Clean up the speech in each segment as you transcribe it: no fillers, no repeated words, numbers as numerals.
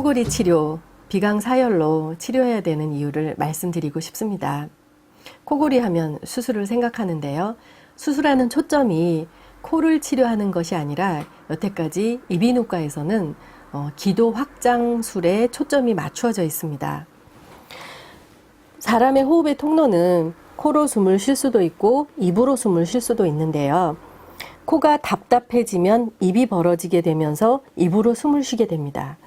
코골이 치료, 비강사열로 치료해야 되는 이유를 말씀드리고 싶습니다. 코골이 하면 수술을 생각하는데요. 수술하는 초점이 코를 치료하는 것이 아니라 여태까지 이비인후과에서는 기도 확장술에 초점이 맞추어져 있습니다. 사람의 호흡의 통로는 코로 숨을 쉴 수도 있고 입으로 숨을 쉴 수도 있는데요. 코가 답답해지면 입이 벌어지게 되면서 입으로 숨을 쉬게 됩니다.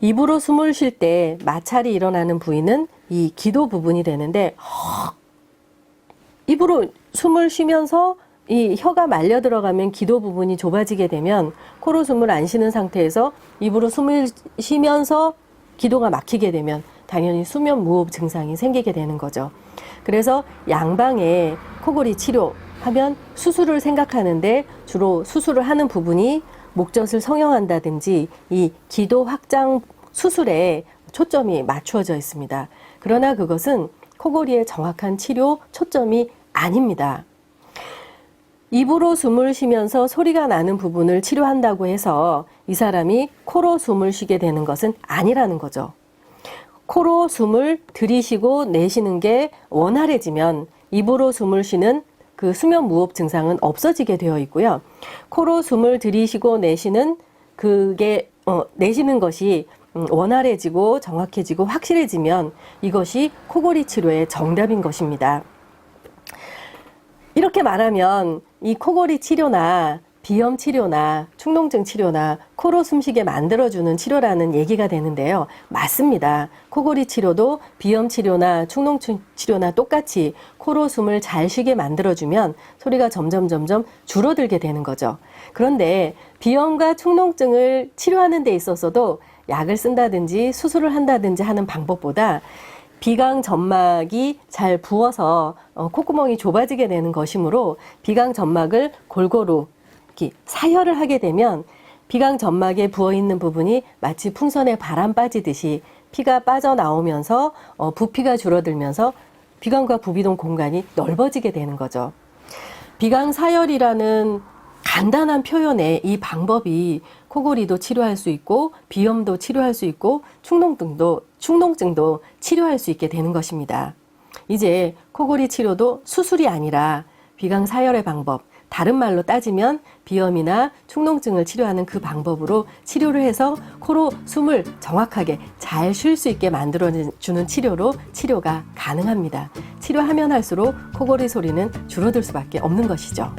입으로 숨을 쉴 때 마찰이 일어나는 부위는 이 기도 부분이 되는데 입으로 숨을 쉬면서 이 혀가 말려 들어가면 기도 부분이 좁아지게 되면 코로 숨을 안 쉬는 상태에서 입으로 숨을 쉬면서 기도가 막히게 되면 당연히 수면 무호흡 증상이 생기게 되는 거죠. 그래서 양방에 코골이 치료하면 수술을 생각하는데 주로 수술을 하는 부분이 목젖을 성형한다든지 이 기도 확장 수술에 초점이 맞추어져 있습니다. 그러나 그것은 코골이의 정확한 치료 초점이 아닙니다. 입으로 숨을 쉬면서 소리가 나는 부분을 치료한다고 해서 이 사람이 코로 숨을 쉬게 되는 것은 아니라는 거죠. 코로 숨을 들이쉬고 내쉬는 게 원활해지면 입으로 숨을 쉬는 그 수면 무호흡 증상은 없어지게 되어 있고요. 코로 숨을 들이쉬고 내쉬는 내쉬는 것이 원활해지고 정확해지고 확실해지면 이것이 코골이 치료의 정답인 것입니다. 이렇게 말하면 이 코골이 치료나 비염 치료나 축농증 치료나 코로 숨쉬게 만들어주는 치료라는 얘기가 되는데요. 맞습니다. 코골이 치료도 비염 치료나 축농증 치료나 똑같이 코로 숨을 잘 쉬게 만들어주면 소리가 점점 줄어들게 되는 거죠. 그런데 비염과 축농증을 치료하는 데 있어서도 약을 쓴다든지 수술을 한다든지 하는 방법보다 비강 점막이 잘 부어서 콧구멍이 좁아지게 되는 것이므로 비강 점막을 골고루 사혈을 하게 되면 비강 점막에 부어있는 부분이 마치 풍선에 바람 빠지듯이 피가 빠져나오면서 부피가 줄어들면서 비강과 부비동 공간이 넓어지게 되는 거죠. 비강사열이라는 간단한 표현의 이 방법이 코골이도 치료할 수 있고 비염도 치료할 수 있고 축농증도 치료할 수 있게 되는 것입니다. 이제 코골이 치료도 수술이 아니라 비강사열의 방법, 다른 말로 따지면 비염이나 축농증을 치료하는 그 방법으로 치료를 해서 코로 숨을 정확하게 잘 쉴 수 있게 만들어주는 치료로 치료가 가능합니다. 치료하면 할수록 코골이 소리는 줄어들 수밖에 없는 것이죠.